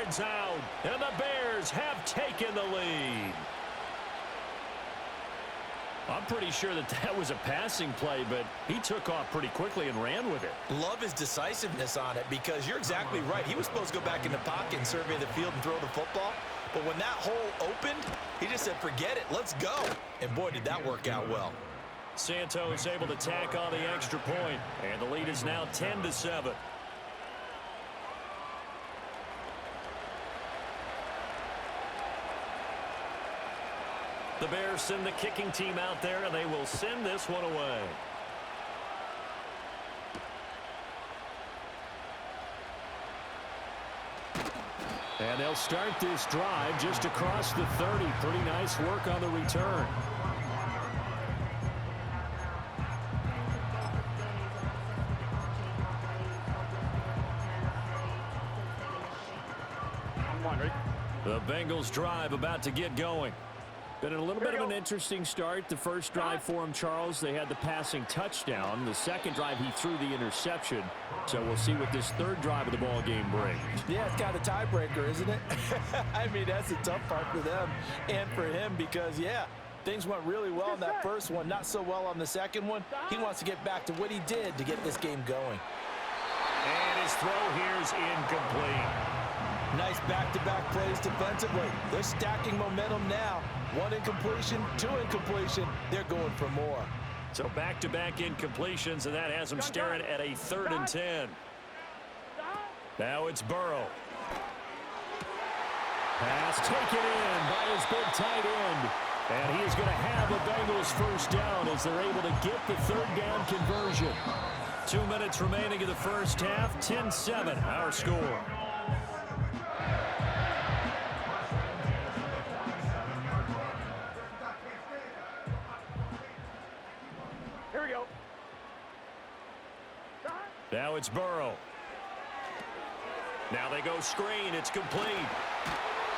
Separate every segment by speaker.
Speaker 1: yards out, and the Bears have taken the lead. I'm pretty sure that was a passing play, but he took off pretty quickly and ran with it.
Speaker 2: Love his decisiveness on it because you're exactly right. He was supposed to go back in the pocket and survey the field and throw the football. But when that hole opened, he just said, forget it, let's go. And boy, did that work out well.
Speaker 1: Santos able to tack on the extra point, and the lead is now 10-7. The Bears send the kicking team out there, and they will send this one away. And they'll start this drive just across the 30. Pretty nice work on the return. The Bengals drive about to get going. Been a little bit of an interesting start. The first drive for him, Charles, they had the passing touchdown. The second drive, he threw the interception. So we'll see what this third drive of the ball game brings.
Speaker 2: Yeah, it's kind of a tiebreaker, isn't it? I mean, that's the tough part for them and for him because, yeah, things went really well in that first one, not so well on the second one. He wants to get back to what he did to get this game going.
Speaker 1: And his throw here is incomplete.
Speaker 2: Nice back-to-back plays defensively. They're stacking momentum now. One incompletion, two incompletion. They're going for more.
Speaker 1: So back-to-back incompletions, and that has them staring at a 3rd and 10. Now it's Burrow. Pass taken in by his big tight end. And he is going to have a Bengals first down as they're able to get the third down conversion. 2 minutes remaining in the first half. 10-7, our score. Now it's Burrow. Now they go screen. It's complete.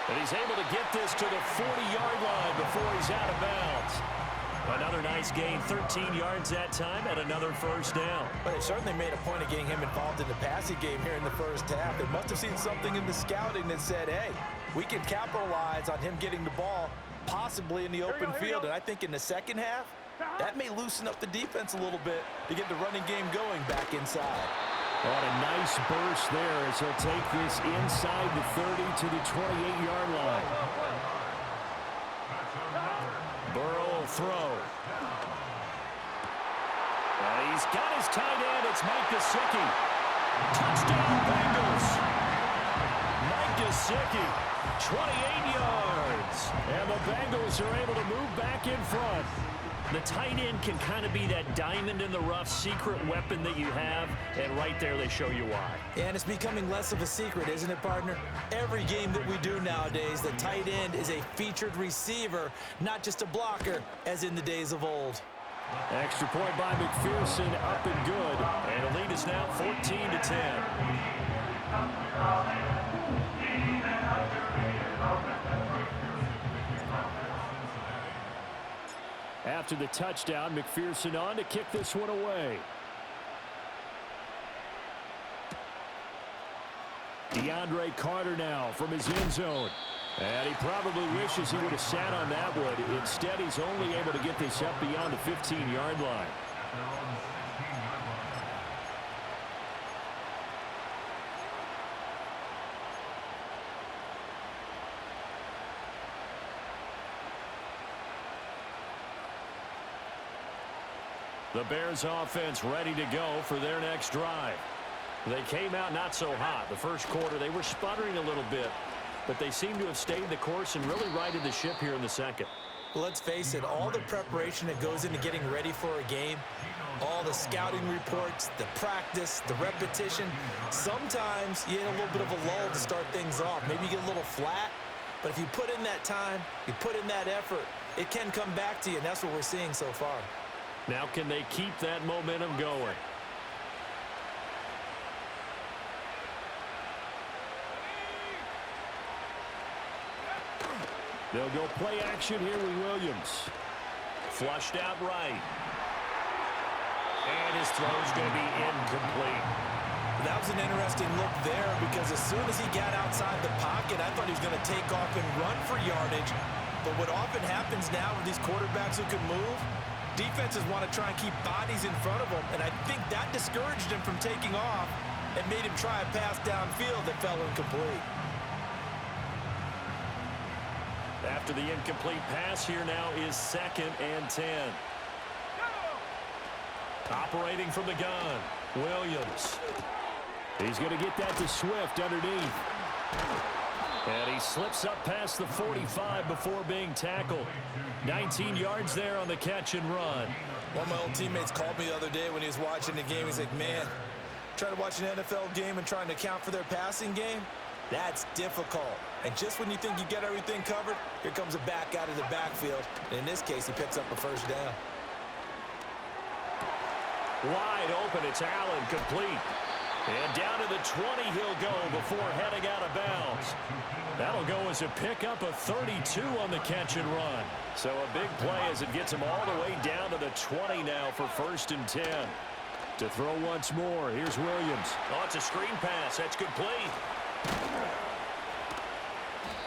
Speaker 1: And he's able to get this to the 40-yard line before he's out of bounds. Another nice gain, 13 yards that time, and another first down.
Speaker 2: But they certainly made a point of getting him involved in the passing game here in the first half. They must have seen something in the scouting that said, hey, we can capitalize on him getting the ball possibly in the open field. And I think in the second half, that may loosen up the defense a little bit to get the running game going back inside.
Speaker 1: What a nice burst there as he'll take this inside the 30 to the 28-yard line. Burrow will throw. And he's got his tight end. It's Mike Gesicki. Touchdown, Bengals. Mike Gesicki, 28 yards. And the Bengals are able to move back in front. The tight end can kind of be that diamond in the rough secret weapon that you have, and right there they show you why.
Speaker 2: And it's becoming less of a secret, isn't it, partner? Every game that we do nowadays, the tight end is a featured receiver, not just a blocker, as in the days of old.
Speaker 1: Extra point by McPherson, up and good, and the lead is now 14-10. After the touchdown, McPherson on to kick this one away. DeAndre Carter now from his end zone. And he probably wishes he would have sat on that one. Instead, he's only able to get this up beyond the 15-yard line. The Bears offense ready to go for their next drive. They came out not so hot. The first quarter, they were sputtering a little bit, but they seem to have stayed the course and really righted the ship here in the second.
Speaker 2: Let's face it, all the preparation that goes into getting ready for a game, all the scouting reports, the practice, the repetition, sometimes you get a little bit of a lull to start things off. Maybe you get a little flat, but if you put in that time, you put in that effort, it can come back to you, and that's what we're seeing so far.
Speaker 1: Now can they keep that momentum going? They'll go play action here with Williams. Flushed out right. And his throw's going to be incomplete.
Speaker 2: that was an interesting look there because as soon as he got outside the pocket, I thought he was going to take off and run for yardage. But what often happens now with these quarterbacks who can move, defenses want to try and keep bodies in front of them, and I think that discouraged him from taking off and made him try a pass downfield that fell incomplete.
Speaker 1: After the incomplete pass, here now is 2nd and 10. Operating from the gun, Williams. He's going to get that to Swift underneath. And he slips up past the 45 before being tackled. 19 yards there on the catch and run.
Speaker 2: One of my old teammates called me the other day when he was watching the game. He's like, man, trying to watch an NFL game and trying to account for their passing game, that's difficult. And just when you think you get everything covered, here comes a back out of the backfield. And in this case, he picks up a first down.
Speaker 1: Wide open, it's Allen, complete. And down to the 20 he'll go before heading out of bounds. That'll go as a pickup of 32 on the catch and run. So a big play as it gets him all the way down to the 20 now for 1st and 10. To throw once more, here's Williams. Oh, it's a screen pass. That's complete.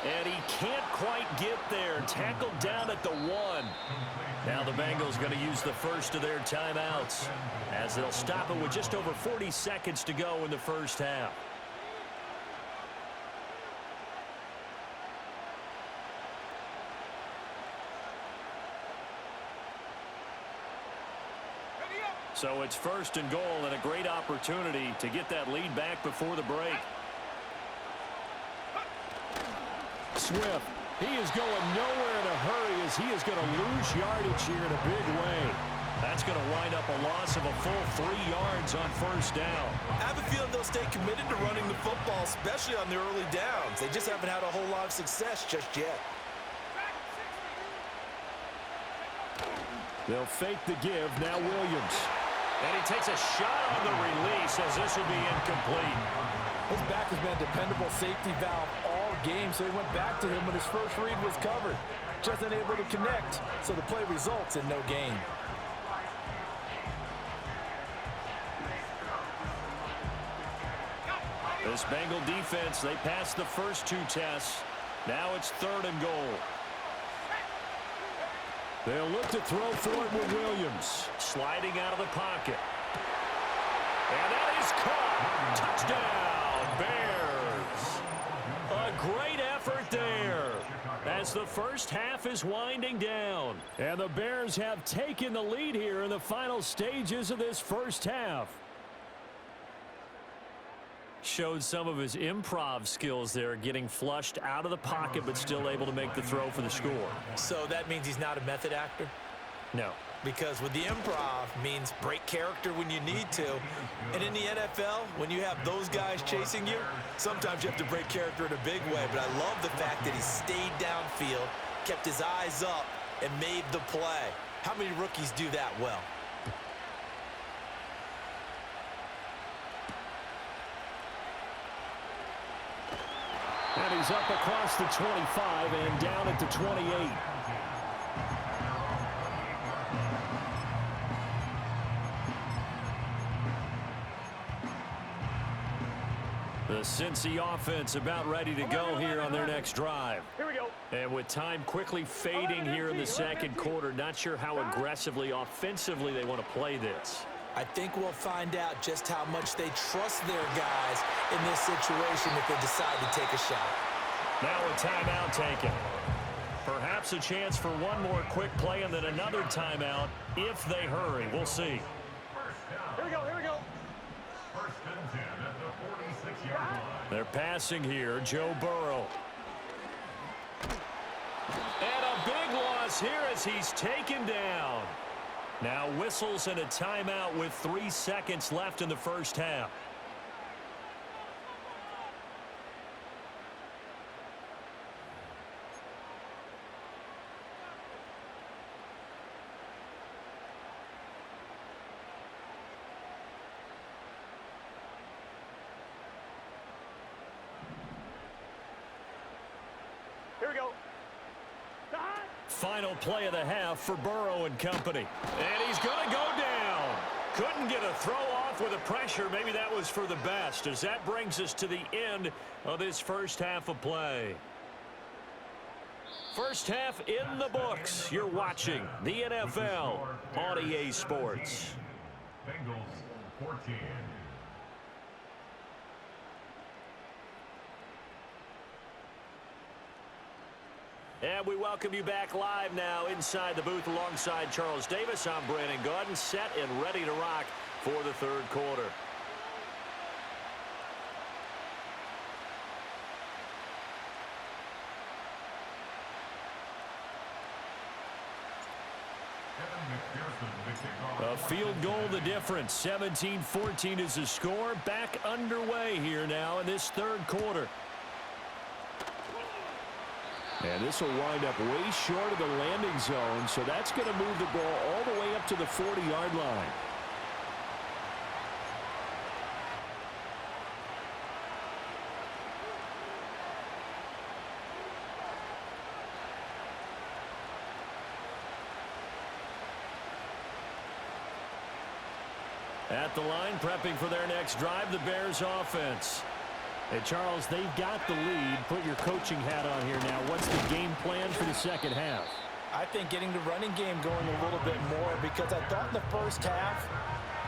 Speaker 1: And he can't quite get there. Tackled down at the 1. Now the Bengals going to use the first of their timeouts as they'll stop it with just over 40 seconds to go in the first half. So it's 1st and goal and a great opportunity to get that lead back before the break. Swift, he is going nowhere in a hurry as he is going to lose yardage here in a big way. That's going to wind up a loss of a full 3 yards on 1st down.
Speaker 2: I have a feeling they'll stay committed to running the football, especially on the early downs. They just haven't had a whole lot of success just yet.
Speaker 1: They'll fake the give. Now Williams. And he takes a shot on the release as this will be incomplete.
Speaker 3: His back has been a dependable safety valve all game, so he went back to him when his first read was covered. Just unable to connect, so the play results in no gain.
Speaker 1: This Bengal defense, they passed the first 2 tests. Now it's 3rd and goal. They'll look to throw for it with Williams. Sliding out of the pocket. And that is caught. Touchdown, Bears. A great effort there as the first half is winding down. And the Bears have taken the lead here in the final stages of this first half. Showed some of his improv skills there, getting flushed out of the pocket but still able to make the throw for the score.
Speaker 2: So that means he's not a method actor?
Speaker 1: No.
Speaker 2: Because with the improv means break character when you need to. And in the NFL, when you have those guys chasing you, sometimes you have to break character in a big way. But I love the fact that he stayed downfield, kept his eyes up, and made the play. How many rookies do that well?
Speaker 1: And he's up across the 25 and down at the 28. The Cincy offense about ready to go here on their next drive.
Speaker 3: Here we go.
Speaker 1: And with time quickly fading here in the second quarter, not sure how aggressively, offensively they want to play this.
Speaker 2: I think we'll find out just how much they trust their guys in this situation if they decide to take a shot.
Speaker 1: Now a timeout taken. Perhaps a chance for one more quick play and then another timeout if they hurry. We'll see.
Speaker 3: Here we go, here we go.
Speaker 1: They're passing here, Joe Burrow. And a big loss here as he's taken down. Now whistles and a timeout with 3 seconds left in the first half.
Speaker 3: Here we go.
Speaker 1: Final play of the half for Burrow and company. And he's going to go down. Couldn't get a throw off off with a pressure. Maybe that was for the best, as that brings us to the end of this first half of play. First half in the books. You're watching the NFL on EA Sports.
Speaker 4: Bengals 14.
Speaker 1: And we welcome you back live now inside the booth alongside Charles Davis. I'm Brandon Gaudin, set and ready to rock for the third quarter. A field goal the difference. 17-14 is the score. Back underway here now in this third quarter. And this will wind up way short of the landing zone, so that's going to move the ball all the way up to the 40-yard line. At the line, prepping for their next drive, the Bears offense. Hey, Charles, they've got the lead. Put your coaching hat on here now. What's the game plan for the second half?
Speaker 3: I think getting the running game going a little bit more, because I thought in the first half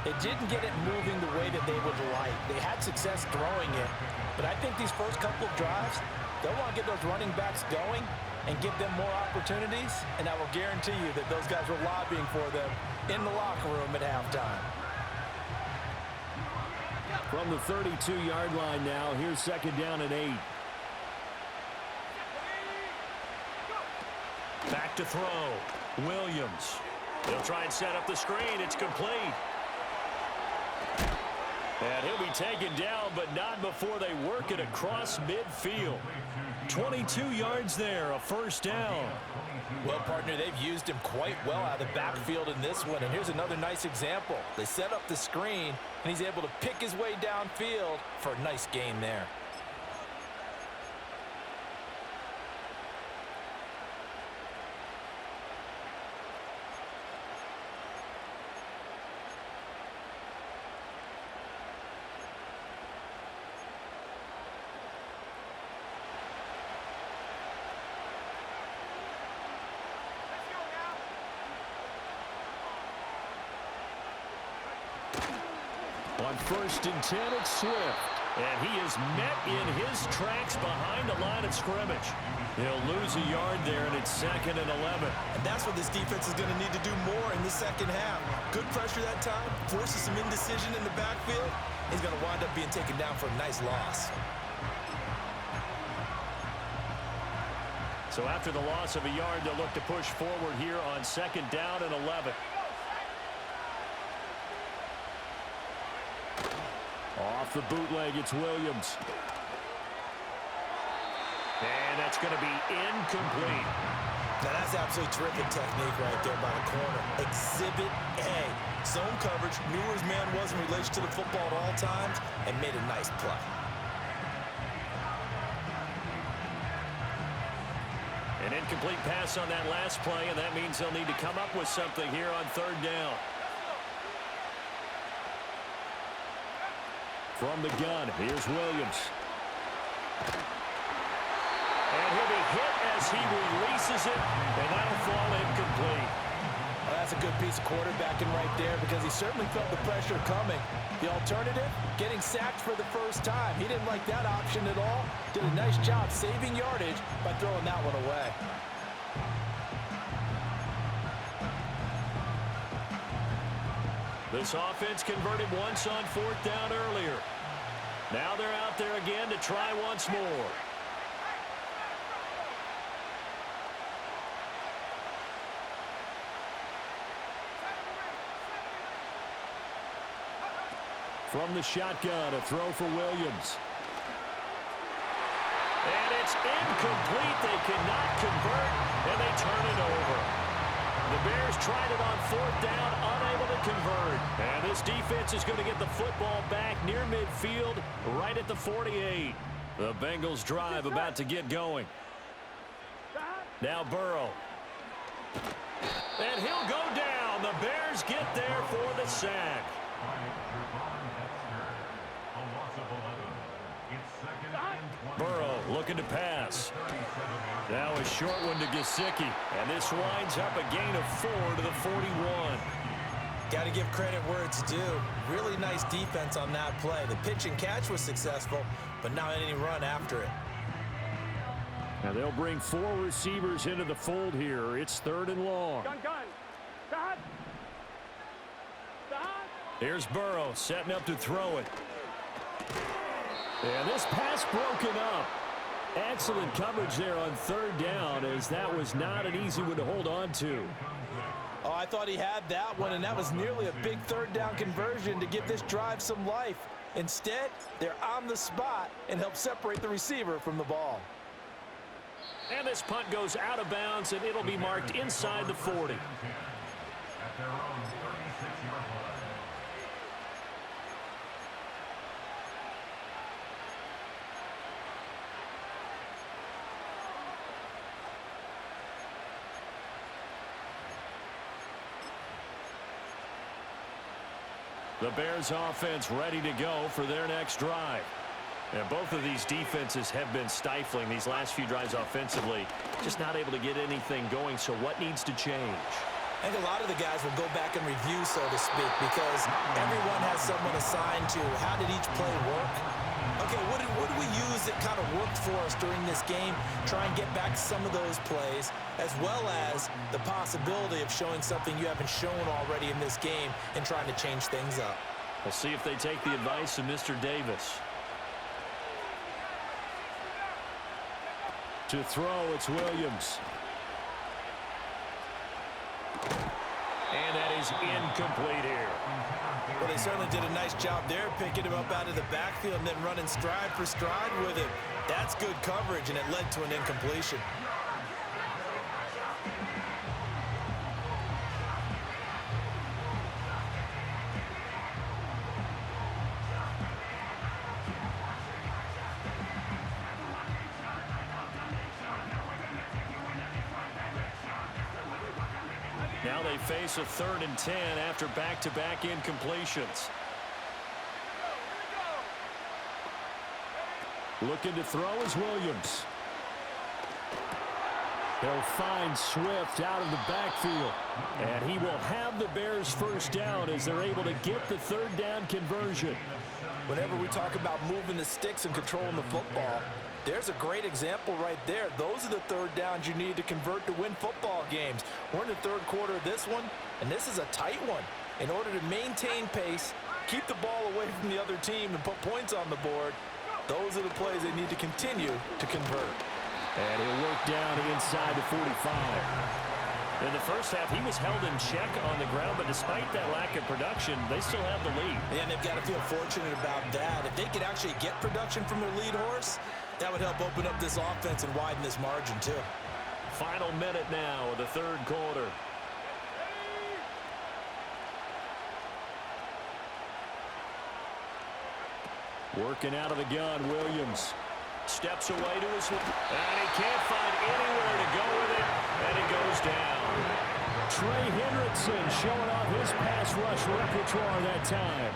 Speaker 3: it didn't get it moving the way that they would like. They had success throwing it, but I think these first couple of drives, they'll want to get those running backs going and give them more opportunities, and I will guarantee you that those guys were lobbying for them in the locker room at halftime.
Speaker 1: From the 32-yard line now, here's second down and 8. Back to throw. Williams. He'll try and set up the screen. It's complete. And he'll be taken down, but not before they work it across midfield. 22 yards there, a first down.
Speaker 3: Well, partner, they've used him quite well out of the backfield in this one. And here's another nice example. They set up the screen, and he's able to pick his way downfield for a nice gain there.
Speaker 1: On 1st and 10, it's Swift. And he is met in his tracks behind the line of scrimmage. He'll lose a yard there, and it's 2nd and 11.
Speaker 2: And that's what this defense is going to need to do more in the second half. Good pressure that time, forces some indecision in the backfield. He's going to wind up being taken down for a nice loss.
Speaker 1: So after the loss of a yard, they'll look to push forward here on 2nd down and 11. Off the bootleg, it's Williams. And that's going to be incomplete.
Speaker 2: Now that's absolutely terrific technique right there by the corner. Exhibit A. Zone coverage, knew where his man was in relation to the football at all times, and made a nice play.
Speaker 1: An incomplete pass on that last play, and that means they'll need to come up with something here on 3rd down. From the gun, here's Williams. And he'll be hit as he releases it, and that'll fall incomplete.
Speaker 3: Well, that's a good piece of quarterbacking right there, because he certainly felt the pressure coming. The alternative, getting sacked for the first time. He didn't like that option at all. Did a nice job saving yardage by throwing that one away.
Speaker 1: This offense converted once on 4th down earlier. Now they're out there again to try once more. From the shotgun, a throw for Williams. And it's incomplete. They cannot convert, and they turn it over. The Bears tried it on 4th down, unable to convert. And this defense is going to get the football back near midfield, right at the 48. The Bengals drive about to get going. Now Burrow. And he'll go down. The Bears get there for the sack. looking to pass. Now a short one to Gesicki. And this winds up a gain of 4 to the 41.
Speaker 2: Got to give credit where it's due. Really nice defense on that play. The pitch and catch was successful, but not any run after it.
Speaker 1: Now they'll bring 4 receivers into the fold here. It's 3rd and long. Here's Burrow setting up to throw it. And this pass broken up. Excellent coverage there on 3rd down, as that was not an easy one to hold on to.
Speaker 3: Oh, I thought he had that one, and that was nearly a big 3rd down conversion to give this drive some life. Instead, they're on the spot and help separate the receiver from the ball.
Speaker 1: And this punt goes out of bounds, and it'll be marked inside the 40.
Speaker 4: At their own 36-yard line.
Speaker 1: The Bears offense ready to go for their next drive. And both of these defenses have been stifling these last few drives offensively. Just not able to get anything going, so what needs to change?
Speaker 2: I think a lot of the guys will go back and review, so to speak, because everyone has someone assigned to how did each play work. Okay, what did we use that kind of worked for us during this game? Try and get back some of those plays, as well as the possibility of showing something you haven't shown already in this game and trying to change things up.
Speaker 1: We'll see if they take the advice of Mr. Davis. To throw, it's Williams. And that is incomplete here.
Speaker 2: Well, they certainly did a nice job there, picking him up out of the backfield and then running stride for stride with him. That's good coverage, and it led to an incompletion.
Speaker 1: Now they face a 3rd and 10 after back-to-back incompletions. Looking to throw is Williams. He'll find Swift out of the backfield. And he will have the Bears first down as they're able to get the 3rd down conversion.
Speaker 3: Whenever we talk about moving the sticks and controlling the football, there's a great example right there. Those are the 3rd downs you need to convert to win football games. We're in the 3rd quarter of this one, and this is a tight one. In order to maintain pace, keep the ball away from the other team, and put points on the board, those are the plays they need to continue to convert.
Speaker 1: And he'll work down inside the 45. In the first half, he was held in check on the ground, but despite that lack of production, they still have the lead.
Speaker 2: And they've got to feel fortunate about that. If they could actually get production from their lead horse, that would help open up this offense and widen this margin, too.
Speaker 1: Final minute now of the 3rd quarter. Working out of the gun, Williams. Steps away to his... And he can't find anywhere to go with it, and it goes down. Trey Hendrickson showing off his pass rush repertoire that time.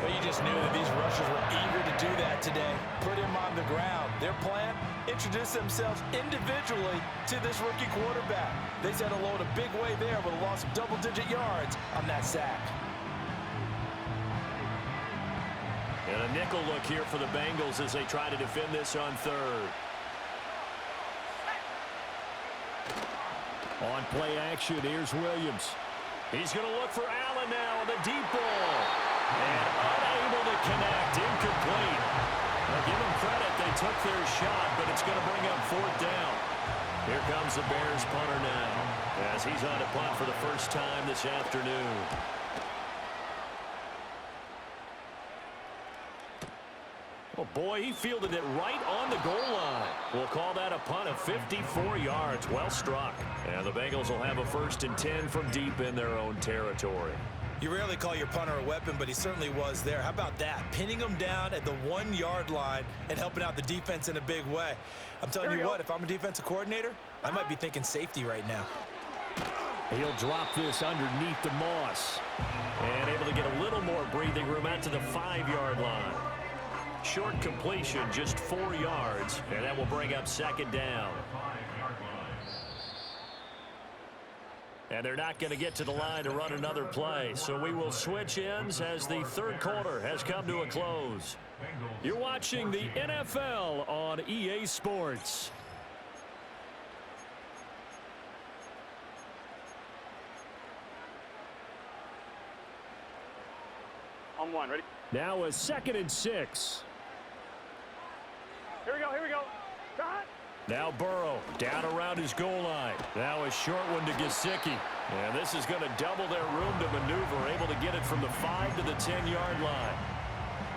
Speaker 3: Well, you just knew that these rushers were eager to do that today. Put him on the ground. Their plan, introduce themselves individually to this rookie quarterback. They set a load a big way there with a loss of double-digit yards on that sack.
Speaker 1: And a nickel look here for the Bengals as they try to defend this on 3rd. On play action, here's Williams. He's going to look for Allen now on the deep ball. And unable to connect, incomplete. Now give them credit, they took their shot, but it's going to bring up 4th down. Here comes the Bears punter now, as he's on a punt for the first time this afternoon. Oh boy, he fielded it right on the goal line. We'll call that a punt of 54 yards. Well struck. And the Bengals will have a 1st and 10 from deep in their own territory.
Speaker 2: You rarely call your punter a weapon, but he certainly was there. How about that? Pinning him down at the 1-yard line and helping out the defense in a big way. I'm telling you what, if I'm a defensive coordinator, I might be thinking safety right now.
Speaker 1: He'll drop this underneath the Moss. And able to get a little more breathing room out to the 5-yard line. Short completion, just 4 yards, and that will bring up second down. And they're not going to get to the line to run another play, so we will switch ends as the third quarter has come to a close. You're watching the NFL on EA Sports.
Speaker 5: On one, ready?
Speaker 1: Now a 2nd and 6.
Speaker 5: Here we go, here we go. Shot.
Speaker 1: Now Burrow down around his goal line. Now a short one to Gesicki. And this is going to double their room to maneuver, able to get it from the 5 to the 10-yard line.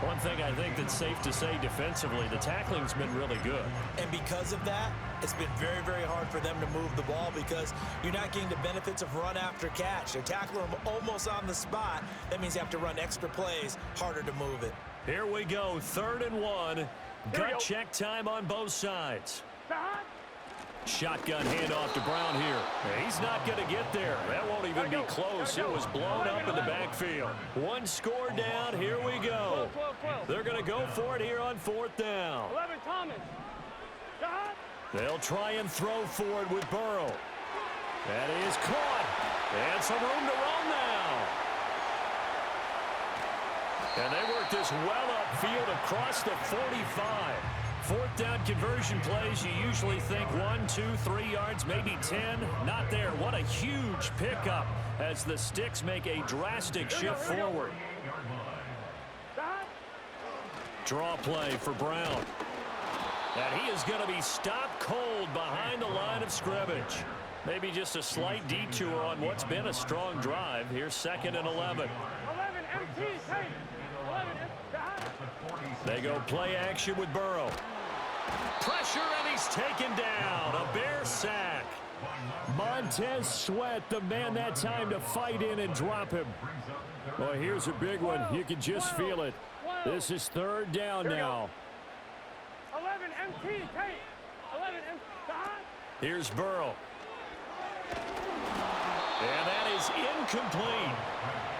Speaker 1: One thing I think that's safe to say defensively, the tackling's been really good.
Speaker 2: And because of that, it's been very, very hard for them to move the ball because you're not getting the benefits of run after catch. They're tackling them almost on the spot. That means you have to run extra plays, harder to move it.
Speaker 1: Here we go, 3rd and 1. Gut check time on both sides. Shotgun handoff to Brown here. He's not going to get there. That won't even be close. It was blown up in the backfield. 1 score down. Here we go. They're going to go for it here on 4th down.
Speaker 5: 11, Thomas. Shot.
Speaker 1: They'll try and throw for it with Burrow. That is caught. And some room to run now. And they work this well upfield across the 45. 4th down conversion plays, you usually think 1, 2, 3 yards, maybe 10. Not there. What a huge pickup as the Sticks make a drastic shift forward. Draw play for Brown. And he is going to be stopped cold behind the line of scrimmage. Maybe just a slight detour on what's been a strong drive. Here's 2nd and 11.
Speaker 5: 11, MT, take. 11,
Speaker 1: they go play action with Burrow. Pressure, and he's taken down. A Bear sack. Montez Sweat, the man that time to fight in and drop him. Well, here's a big one. You can just feel it. This is 3rd down now.
Speaker 5: 11, MT, take. 11, MT.
Speaker 1: Here's Burrow. And that is incomplete.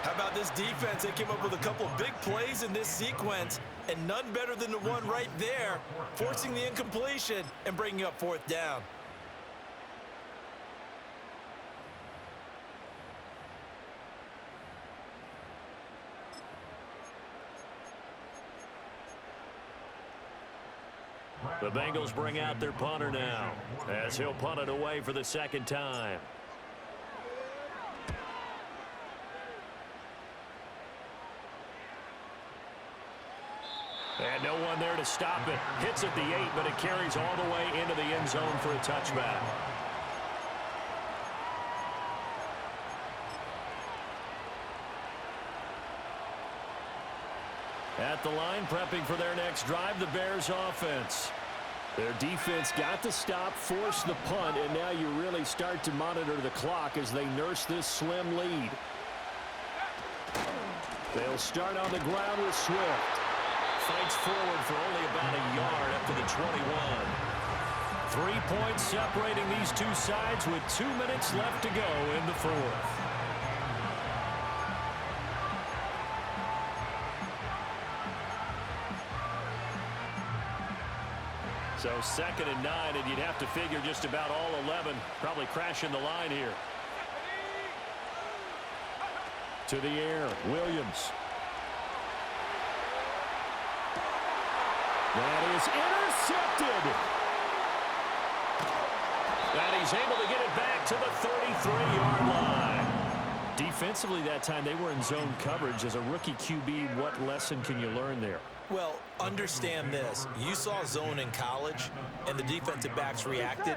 Speaker 2: How about this defense? They came up with a couple big plays in this sequence, and none better than the one right there, forcing the incompletion and bringing up 4th down.
Speaker 1: The Bengals bring out their punter now as he'll punt it away for the 2nd time. And no one there to stop it. Hits at the 8, but it carries all the way into the end zone for a touchback. At the line, prepping for their next drive, the Bears offense. Their defense got the stop, forced the punt, and now you really start to monitor the clock as they nurse this slim lead. They'll start on the ground with Swift. Fights forward for only about a yard up to the 21. 3 points separating these two sides with 2 minutes left to go in the 4th. So 2nd and 9, and you'd have to figure just about all 11 probably crashing the line here. To the air, Williams. That is intercepted. And he's able to get it back to the 33-yard line. Defensively that time, they were in zone coverage. As a rookie QB, what lesson can you learn there?
Speaker 2: Well, understand this. You saw zone in college, and the defensive backs reacted,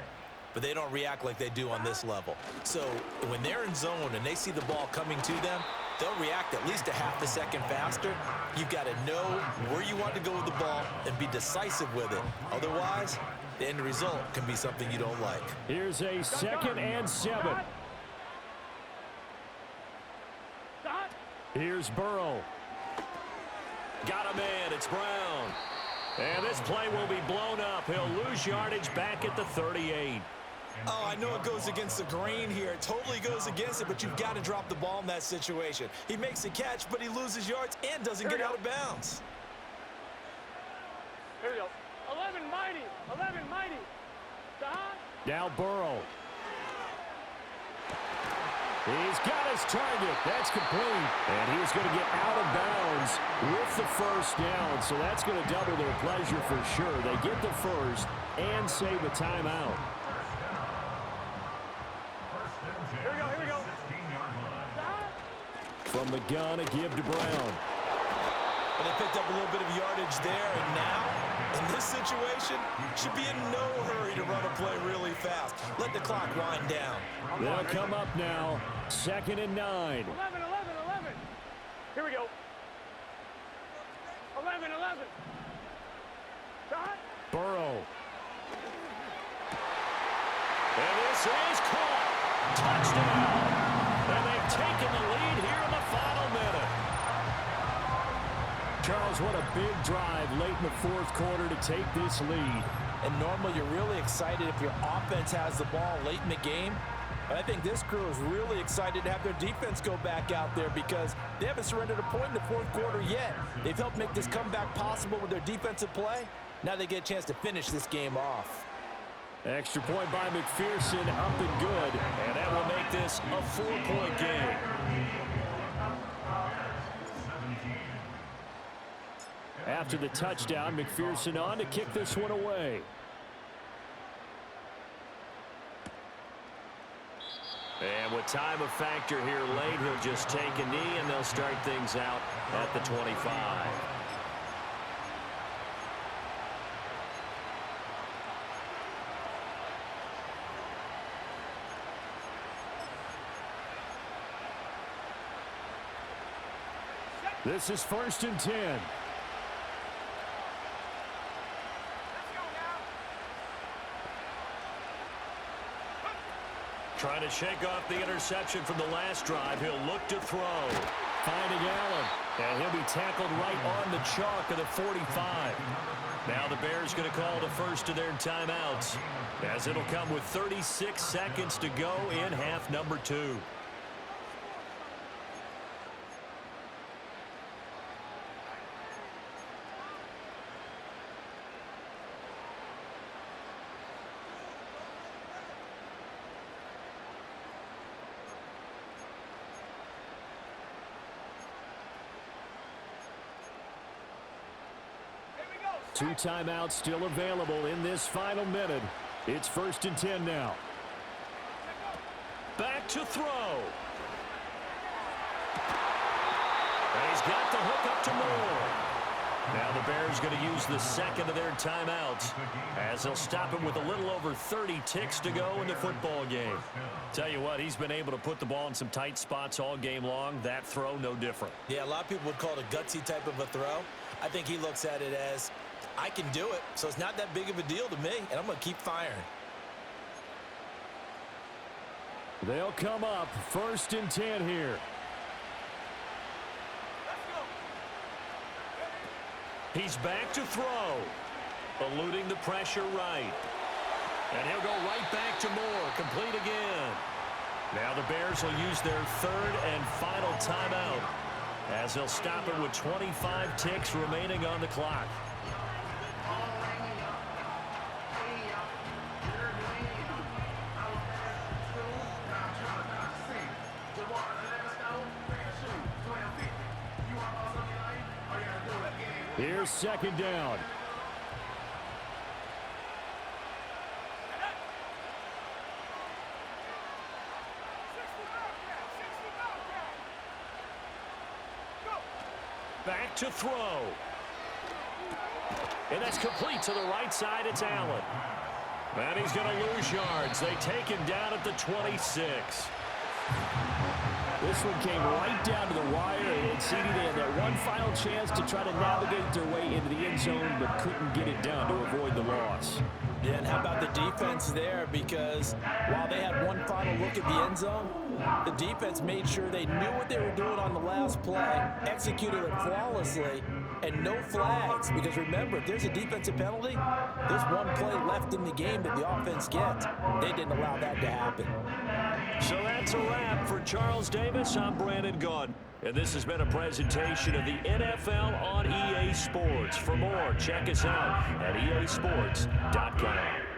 Speaker 2: but they don't react like they do on this level. So when they're in zone and they see the ball coming to them, they'll react at least a half a second faster. You've got to know where you want to go with the ball and be decisive with it. Otherwise, the end result can be something you don't like.
Speaker 1: Here's a 2nd and 7. Here's Burrow. Got a man. It's Brown. And this play will be blown up. He'll lose yardage back at the 38.
Speaker 2: Oh, I know it goes against the grain here. It totally goes against it, but you've got to drop the ball in that situation. He makes a catch, but he loses yards and doesn't get out of bounds.
Speaker 5: Here we go. 11 mighty. 11 mighty. Jahan.
Speaker 1: Now Burrow. He's got his target. That's complete. And he's going to get out of bounds with the first down. So that's going to double their pleasure for sure. They get the first and save a timeout.
Speaker 5: Here we go. Here we go.
Speaker 1: From the gun, a give to Brown.
Speaker 2: Well, they picked up a little bit of yardage there, and now, in this situation, should be in no hurry to run a play really fast. Let the clock wind down.
Speaker 1: They'll come up now, 2nd and 9.
Speaker 5: 11, 11, 11. Here we go. 11, 11. Jahan.
Speaker 1: Burrow. And this is caught. Touchdown. And they've taken the lead here in the final minute. Charles, what a big drive late in the fourth quarter to take this lead.
Speaker 3: And normally you're really excited if your offense has the ball late in the game. But I think this crew is really excited to have their defense go back out there because they haven't surrendered a point in the fourth quarter yet. They've helped make this comeback possible with their defensive play. Now they get a chance to finish this game off.
Speaker 1: Extra point by McPherson, up and good. And that will make this a 4-point game. After the touchdown, McPherson on to kick this one away. And with time a factor here late, he'll just take a knee and they'll start things out at the 25. This is 1st and 10. Trying to shake off the interception from the last drive. He'll look to throw. Finding Allen. And he'll be tackled right on the chalk of the 45. Now the Bears going to call the first of their timeouts, as it'll come with 36 seconds to go in half number 2. Two timeouts still available in this final minute. It's 1st and 10 now. Back to throw. And he's got the hook up to Moore. Now the Bears going to use the second of their timeouts, as they'll stop him with a little over 30 ticks to go in the football game. Tell you what, he's been able to put the ball in some tight spots all game long. That throw, no different.
Speaker 2: Yeah, a lot of people would call it a gutsy type of a throw. I think he looks at it as, I can do it, so it's not that big of a deal to me, and I'm going to keep firing.
Speaker 1: They'll come up 1st and 10 here. He's back to throw, eluding the pressure right. And he'll go right back to Moore, complete again. Now the Bears will use their 3rd and final timeout, as they'll stop it with 25 ticks remaining on the clock. Here's 2nd down. Back to throw. And that's complete to the right side. It's Allen. And he's going to lose yards. They take him down at the 26. This one came right down to the wire, and CD, they had that one final chance to try to navigate their way into the end zone, but couldn't get it done to avoid the loss.
Speaker 3: Yeah, and how about the defense there? Because while they had one final look at the end zone, the defense made sure they knew what they were doing on the last play, executed it flawlessly, and no flags. Because remember, if there's a defensive penalty, there's one play left in the game that the offense gets. They didn't allow that to happen.
Speaker 1: So that's a wrap for Charles Davis. I'm Brandon Gaudin. And this has been a presentation of the NFL on EA Sports. For more, check us out at easports.com.